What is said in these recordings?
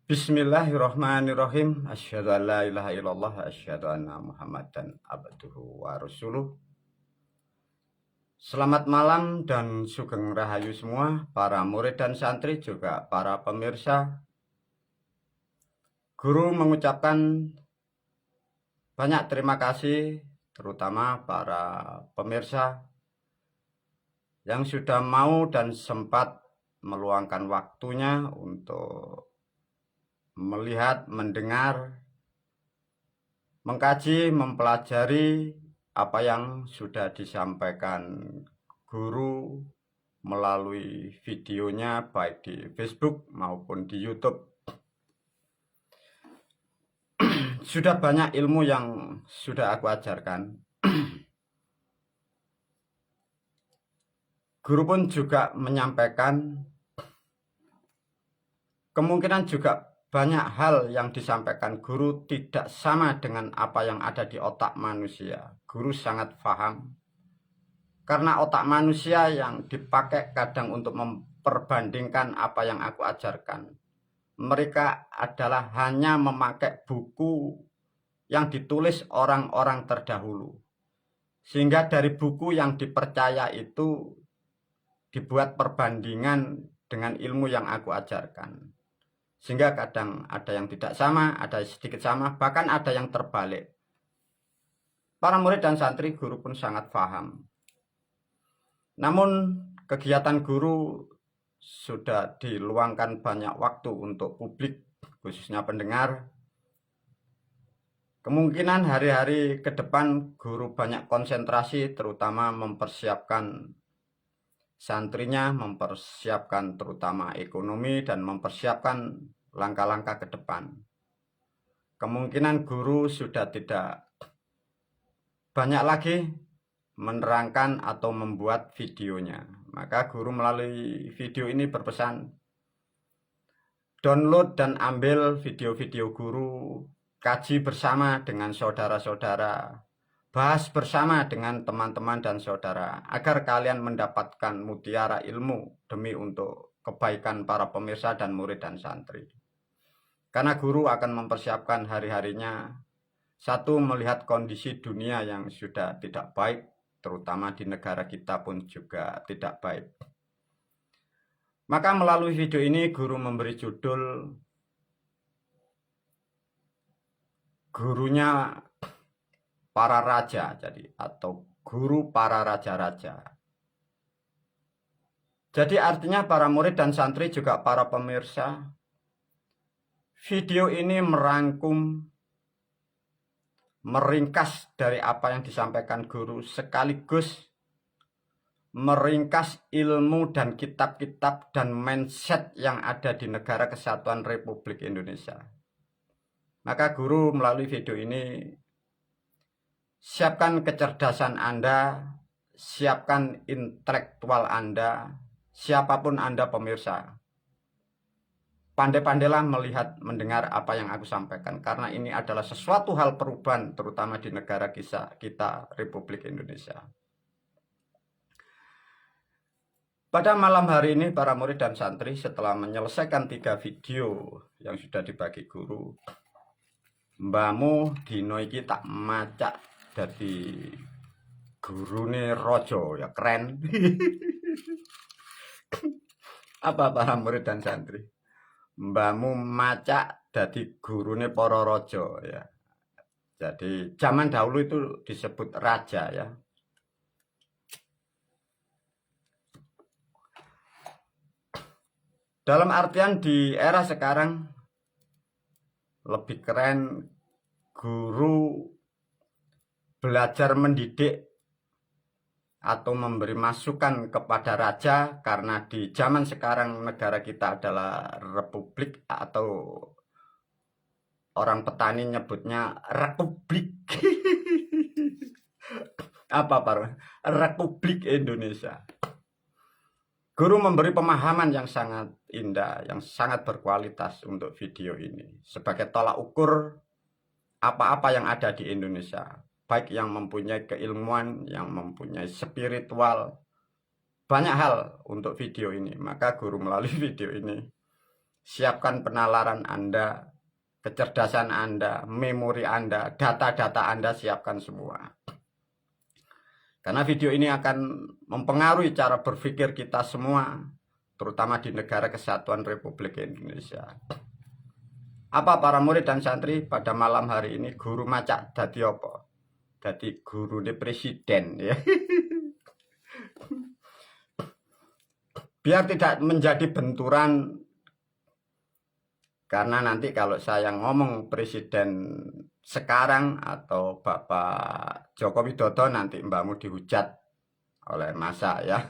Bismillahirrahmanirrahim. Asyhadu an la ilaha illallah, asyhadu anna Muhammadan abduhu wa rasuluh. Selamat malam dan sugeng rahayu semua para murid dan santri, juga para pemirsa. Guru mengucapkan banyak terima kasih, terutama para pemirsa yang sudah mau dan sempat meluangkan waktunya untuk melihat, mendengar, mengkaji, mempelajari apa yang sudah disampaikan guru melalui videonya baik di Facebook maupun di YouTube. Sudah banyak ilmu yang sudah aku ajarkan. Guru pun juga menyampaikan kemungkinan juga banyak hal yang disampaikan guru tidak sama dengan apa yang ada di otak manusia. Guru sangat paham. Karena otak manusia yang dipakai kadang untuk memperbandingkan apa yang aku ajarkan. Mereka adalah hanya memakai buku yang ditulis orang-orang terdahulu. Sehingga dari buku yang dipercaya itu dibuat perbandingan dengan ilmu yang aku ajarkan. Sehingga kadang ada yang tidak sama, ada sedikit sama, bahkan ada yang terbalik. Para murid dan santri guru pun sangat paham. Namun kegiatan guru sudah diluangkan banyak waktu untuk publik, khususnya pendengar. Kemungkinan hari-hari ke depan guru banyak konsentrasi, terutama mempersiapkan santrinya, mempersiapkan terutama ekonomi, dan mempersiapkan langkah-langkah ke depan. Kemungkinan guru sudah tidak banyak lagi menerangkan atau membuat videonya. Maka guru melalui video ini berpesan, download dan ambil video-video guru, kaji bersama dengan saudara-saudara, bahas bersama dengan teman-teman dan saudara, agar kalian mendapatkan mutiara ilmu demi untuk kebaikan para pemirsa dan murid dan santri. Karena guru akan mempersiapkan hari-harinya, satu, melihat kondisi dunia yang sudah tidak baik, terutama di negara kita pun juga tidak baik. Maka melalui video ini guru memberi judul gurunya para raja, jadi atau guru para raja-raja. Jadi artinya para murid dan santri juga para pemirsa, video ini merangkum, meringkas dari apa yang disampaikan guru, sekaligus meringkas ilmu dan kitab-kitab dan mindset yang ada di Negara Kesatuan Republik Indonesia. Maka guru melalui video ini, siapkan kecerdasan Anda, siapkan intelektual Anda, siapapun Anda pemirsa. Pandai-pandailah melihat, mendengar apa yang aku sampaikan, karena ini adalah sesuatu hal perubahan, terutama di negara kita Republik Indonesia. Pada malam hari ini para murid dan santri, setelah menyelesaikan 3 video yang sudah dibagi guru, mbahmu dino iki tak macak dadi gurune raja, ya keren. Apa para murid dan santri? Mbahmu macak dadi gurune para raja, ya. Jadi zaman dahulu itu disebut raja, ya. Dalam artian di era sekarang lebih keren guru belajar mendidik atau memberi masukan kepada raja, karena di zaman sekarang negara kita adalah republik, atau orang petani nyebutnya republik. Apa Pak? Republik Indonesia. Guru memberi pemahaman yang sangat indah, yang sangat berkualitas untuk video ini, sebagai tolak ukur apa-apa yang ada di Indonesia, baik yang mempunyai keilmuan, yang mempunyai spiritual, banyak hal untuk video ini. Maka guru melalui video ini siapkan penalaran Anda, kecerdasan Anda, memori Anda, data-data Anda, siapkan semua. Karena video ini akan mempengaruhi cara berpikir kita semua, terutama di negara kesatuan Republik Indonesia. Apa para murid dan santri pada malam hari ini guru macak dadi apa? Dadi guru di presiden ya. Biar tidak menjadi benturan, karena nanti kalau saya ngomong presiden sekarang atau Bapak Joko Widodo, nanti mbakmu dihujat oleh massa ya.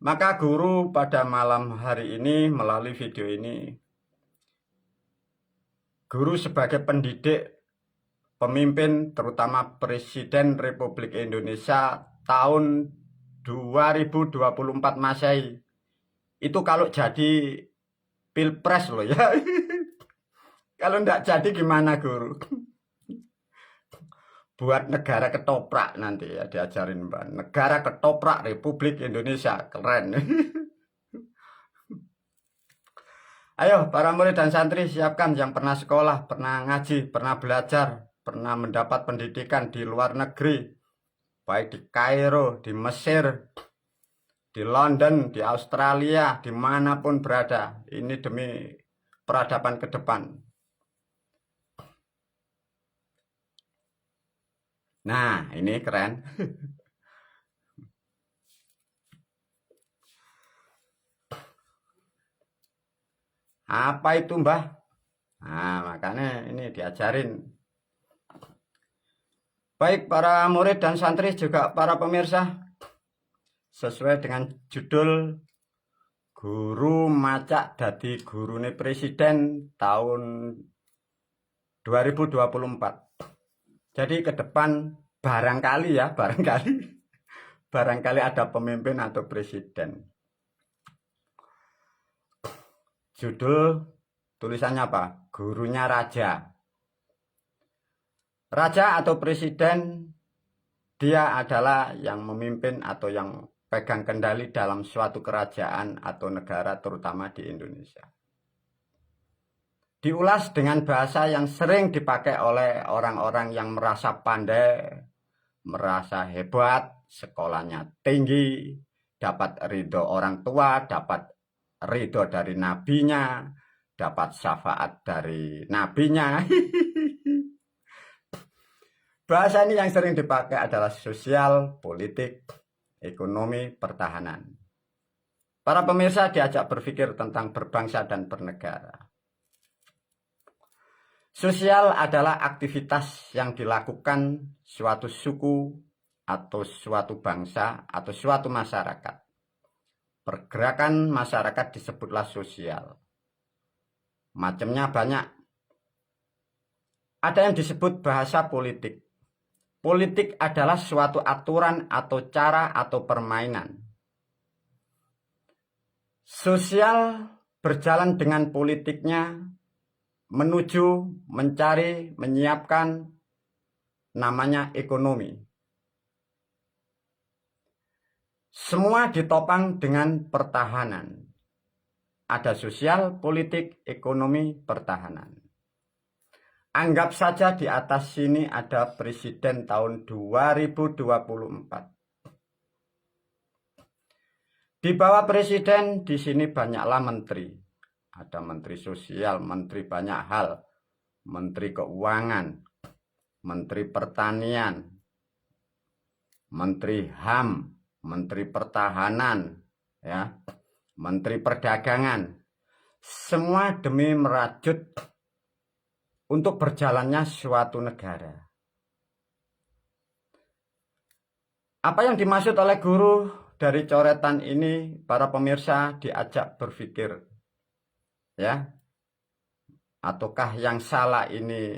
Maka guru pada malam hari ini melalui video ini, guru sebagai pendidik, pemimpin, terutama Presiden Republik Indonesia tahun 2024 Masehi, itu kalau jadi pilpres loh ya. Kalau enggak jadi gimana guru? Buat negara ketoprak nanti ya, diajarin Mbak. Negara ketoprak Republik Indonesia, keren. Ayo para murid dan santri, siapkan yang pernah sekolah, pernah ngaji, pernah belajar, pernah mendapat pendidikan di luar negeri, baik di Kairo, di Mesir, di London, di Australia, dimanapun berada. Ini demi peradaban ke depan. Nah, ini keren. Apa itu, Mbah? Nah, makanya ini diajarin. Baik para murid dan santri, juga para pemirsa, sesuai dengan judul Guru Macak Dadi Gurune Presiden tahun 2024. Jadi ke depan barangkali ya, barangkali ada pemimpin atau presiden. Judul tulisannya apa? Gurunya Raja. Raja atau presiden, dia adalah yang memimpin atau yang pegang kendali dalam suatu kerajaan atau negara, terutama di Indonesia. Diulas dengan bahasa yang sering dipakai oleh orang-orang yang merasa pandai, merasa hebat, sekolahnya tinggi, dapat ridho orang tua, dapat ridho dari nabinya, dapat syafaat dari nabinya. Bahasa ini yang sering dipakai adalah sosial, politik, ekonomi, pertahanan. Para pemirsa diajak berpikir tentang berbangsa dan bernegara. Sosial adalah aktivitas yang dilakukan suatu suku atau suatu bangsa atau suatu masyarakat. Pergerakan masyarakat disebutlah sosial. Macamnya banyak. Ada yang disebut bahasa politik. Politik adalah suatu aturan atau cara atau permainan. Sosial berjalan dengan politiknya, menuju, mencari, menyiapkan, namanya ekonomi. Semua ditopang dengan pertahanan. Ada sosial, politik, ekonomi, pertahanan. Anggap saja di atas sini ada presiden tahun 2024. Di bawah presiden di sini banyaklah menteri. Ada menteri sosial, menteri banyak hal, menteri keuangan, menteri pertanian, menteri HAM, menteri pertahanan, ya, menteri perdagangan. Semua demi merajut untuk berjalannya suatu negara. Apa yang dimaksud oleh guru dari coretan ini, para pemirsa diajak berpikir. Ya, ataukah yang salah ini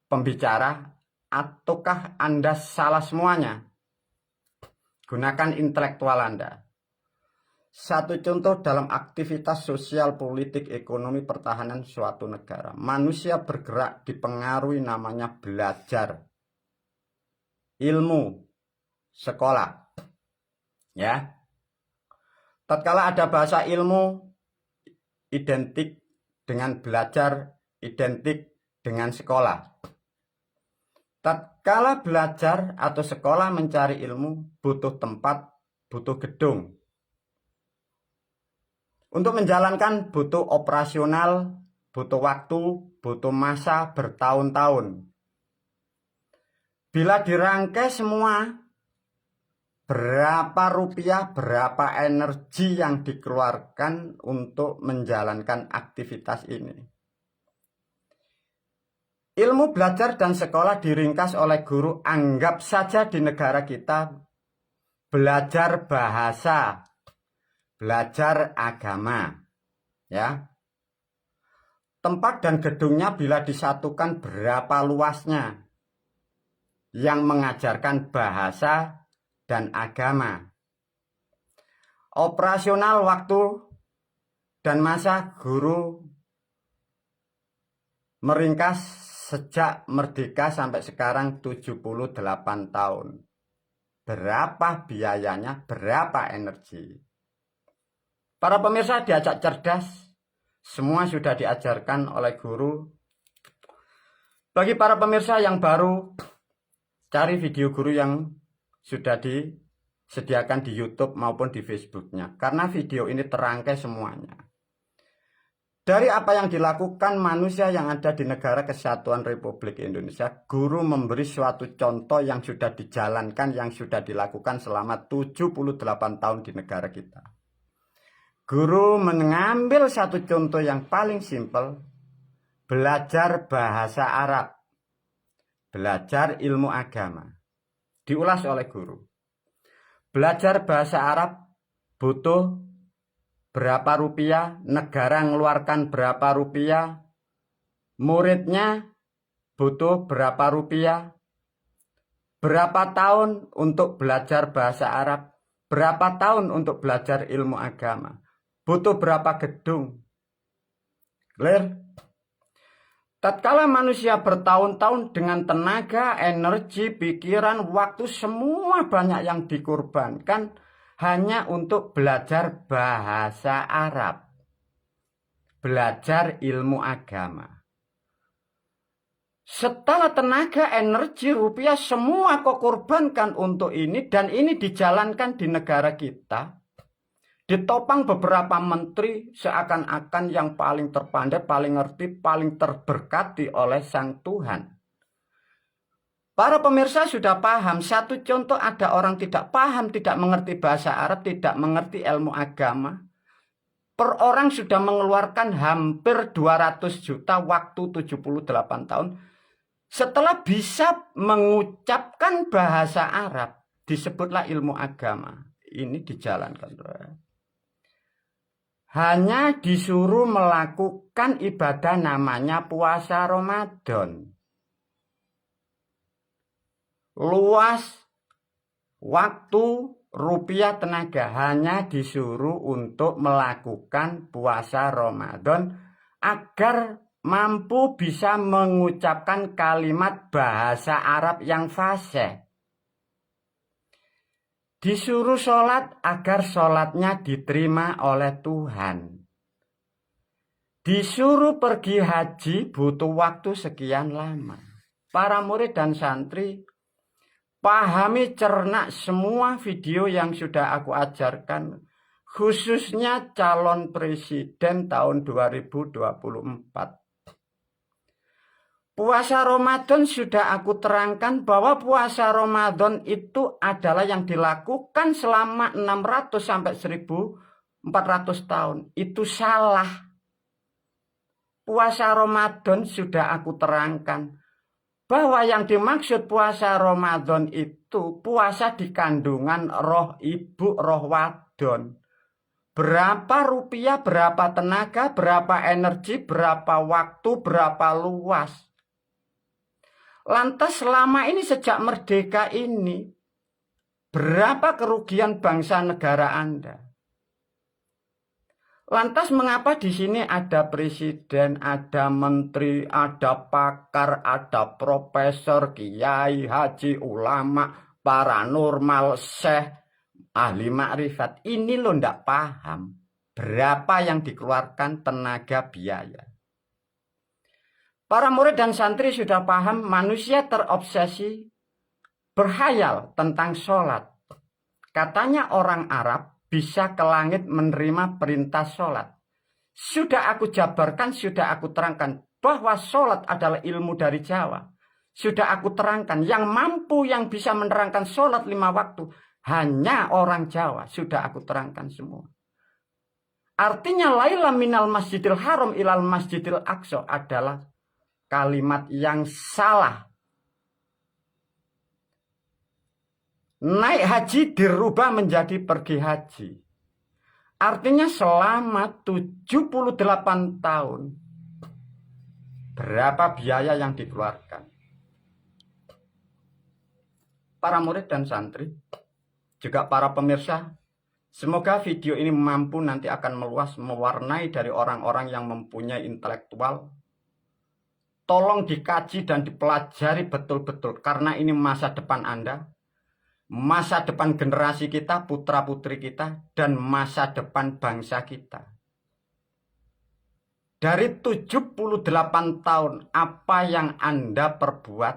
pembicara, ataukah Anda salah semuanya? Gunakan intelektual Anda. Satu contoh dalam aktivitas sosial, politik, ekonomi, pertahanan suatu negara. Manusia bergerak dipengaruhi namanya belajar. Ilmu, sekolah. Ya. Tatkala ada bahasa ilmu identik dengan belajar, identik dengan sekolah. Tatkala belajar atau sekolah mencari ilmu, butuh tempat, butuh gedung. Untuk menjalankan butuh operasional, butuh waktu, butuh masa bertahun-tahun. Bila dirangkai semua, berapa rupiah, berapa energi yang dikeluarkan untuk menjalankan aktivitas ini. Ilmu belajar dan sekolah diringkas oleh guru, anggap saja di negara kita belajar bahasa, belajar agama, ya. Tempat dan gedungnya bila disatukan berapa luasnya yang mengajarkan bahasa dan agama. Operasional waktu dan masa guru meringkas sejak merdeka sampai sekarang 78 tahun. Berapa biayanya, berapa energi. Para pemirsa diajak cerdas, semua sudah diajarkan oleh guru. Bagi para pemirsa yang baru, cari video guru yang sudah disediakan di YouTube maupun di Facebooknya. Karena video ini terangkai semuanya. Dari apa yang dilakukan manusia yang ada di negara Kesatuan Republik Indonesia, guru memberi suatu contoh yang sudah dijalankan, yang sudah dilakukan selama 78 tahun di negara kita. Guru mengambil satu contoh yang paling simpel, belajar bahasa Arab, belajar ilmu agama. Diulas oleh guru. Belajar bahasa Arab butuh berapa rupiah, negara mengeluarkan berapa rupiah, muridnya butuh berapa rupiah, berapa tahun untuk belajar bahasa Arab, berapa tahun untuk belajar ilmu agama, butuh berapa gedung. Clear? Tatkala manusia bertahun-tahun dengan tenaga, energi, pikiran, waktu, semua banyak yang dikorbankan hanya untuk belajar bahasa Arab, belajar ilmu agama. Setelah tenaga, energi, rupiah, semua kau korbankan untuk ini, dan ini dijalankan di negara kita. Ditopang beberapa menteri seakan-akan yang paling terpandai, paling ngerti, paling terberkati oleh Sang Tuhan. Para pemirsa sudah paham, satu contoh ada orang tidak paham, tidak mengerti bahasa Arab, tidak mengerti ilmu agama. Per orang sudah mengeluarkan hampir 200 juta waktu 78 tahun. Setelah bisa mengucapkan bahasa Arab, disebutlah ilmu agama. Ini dijalankan. Hanya disuruh melakukan ibadah namanya puasa Ramadan. Luas waktu, rupiah, tenaga hanya disuruh untuk melakukan puasa Ramadan agar mampu bisa mengucapkan kalimat bahasa Arab yang fasih. Disuruh sholat agar sholatnya diterima oleh Tuhan. Disuruh pergi haji butuh waktu sekian lama. Para murid dan santri pahami, cerna semua video yang sudah aku ajarkan, khususnya calon presiden tahun 2024. Puasa Ramadan sudah aku terangkan bahwa puasa Ramadan itu adalah yang dilakukan selama 600 sampai 1400 tahun. Itu salah. Puasa Ramadan sudah aku terangkan bahwa yang dimaksud puasa Ramadan itu puasa di kandungan roh ibu, roh wadon. Berapa rupiah, berapa tenaga, berapa energi, berapa waktu, berapa luas. Lantas selama ini sejak merdeka ini, berapa kerugian bangsa negara Anda? Lantas mengapa di sini ada presiden, ada menteri, ada pakar, ada profesor, kiai, haji, ulama, paranormal, syekh, ahli makrifat. Ini lo ndak paham berapa yang dikeluarkan tenaga biaya. Para murid dan santri sudah paham manusia terobsesi berhayal tentang sholat. Katanya orang Arab bisa ke langit menerima perintah sholat. Sudah aku jabarkan, sudah aku terangkan bahwa sholat adalah ilmu dari Jawa. Sudah aku terangkan yang mampu yang bisa menerangkan sholat 5 waktu hanya orang Jawa. Sudah aku terangkan semua. Artinya laila minal masjidil haram ilal masjidil aqsa adalah kalimat yang salah. Naik haji dirubah menjadi pergi haji. Artinya selama 78 tahun. Berapa biaya yang dikeluarkan? Para murid dan santri, juga para pemirsa, semoga video ini mampu nanti akan meluas, mewarnai dari orang-orang yang mempunyai intelektual. Tolong dikaji dan dipelajari betul-betul, karena ini masa depan Anda, masa depan generasi kita, putra-putri kita, dan masa depan bangsa kita. Dari 78 tahun, apa yang Anda perbuat,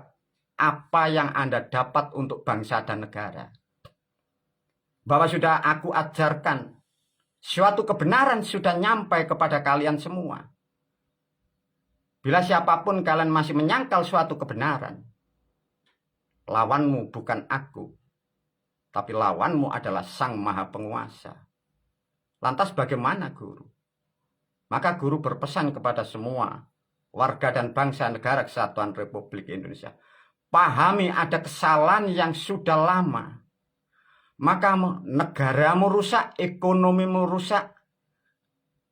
apa yang Anda dapat untuk bangsa dan negara. Bahwa sudah aku ajarkan, suatu kebenaran sudah nyampai kepada kalian semua. Bila siapapun kalian masih menyangkal suatu kebenaran, lawanmu bukan aku, tapi lawanmu adalah Sang Maha Penguasa. Lantas bagaimana guru? Maka guru berpesan kepada semua warga dan bangsa negara Kesatuan Republik Indonesia. Pahami ada kesalahan yang sudah lama. Maka negaramu rusak, ekonomimu rusak.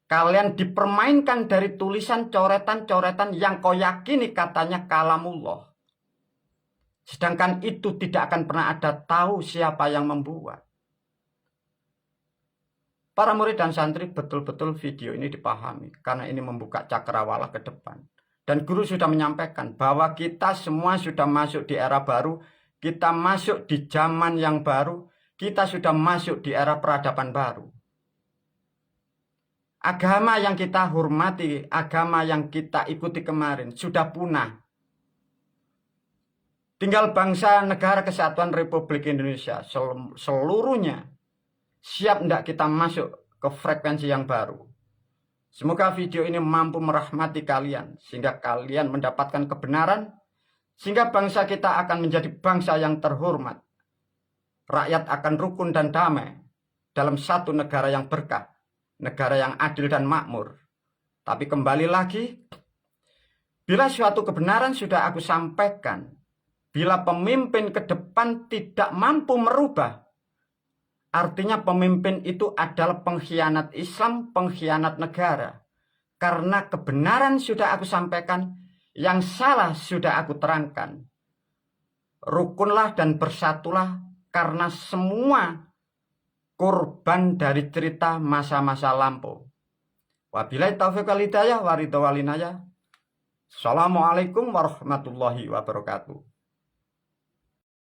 Kalian dipermainkan dari tulisan coretan-coretan yang kau yakini katanya kalamullah. Sedangkan itu tidak akan pernah ada tahu siapa yang membuat. Para murid dan santri betul-betul video ini dipahami. Karena ini membuka cakrawala ke depan. Dan guru sudah menyampaikan bahwa kita semua sudah masuk di era baru. Kita masuk di zaman yang baru. Kita sudah masuk di era peradaban baru. Agama yang kita hormati, agama yang kita ikuti kemarin sudah punah. Tinggal bangsa negara Kesatuan Republik Indonesia seluruhnya siap tidak kita masuk ke frekuensi yang baru. Semoga video ini mampu merahmati kalian sehingga kalian mendapatkan kebenaran, sehingga bangsa kita akan menjadi bangsa yang terhormat. Rakyat akan rukun dan damai dalam satu negara yang berkah, negara yang adil dan makmur. Tapi kembali lagi, bila suatu kebenaran sudah aku sampaikan, bila pemimpin ke depan tidak mampu merubah, artinya pemimpin itu adalah pengkhianat Islam, pengkhianat negara. Karena kebenaran sudah aku sampaikan, yang salah sudah aku terangkan. Rukunlah dan bersatulah, karena semua korban dari cerita masa-masa lampau. Wabillahi taufiq wal hidayah wa ridha wal inayah. Assalamualaikum warahmatullahi wabarakatuh.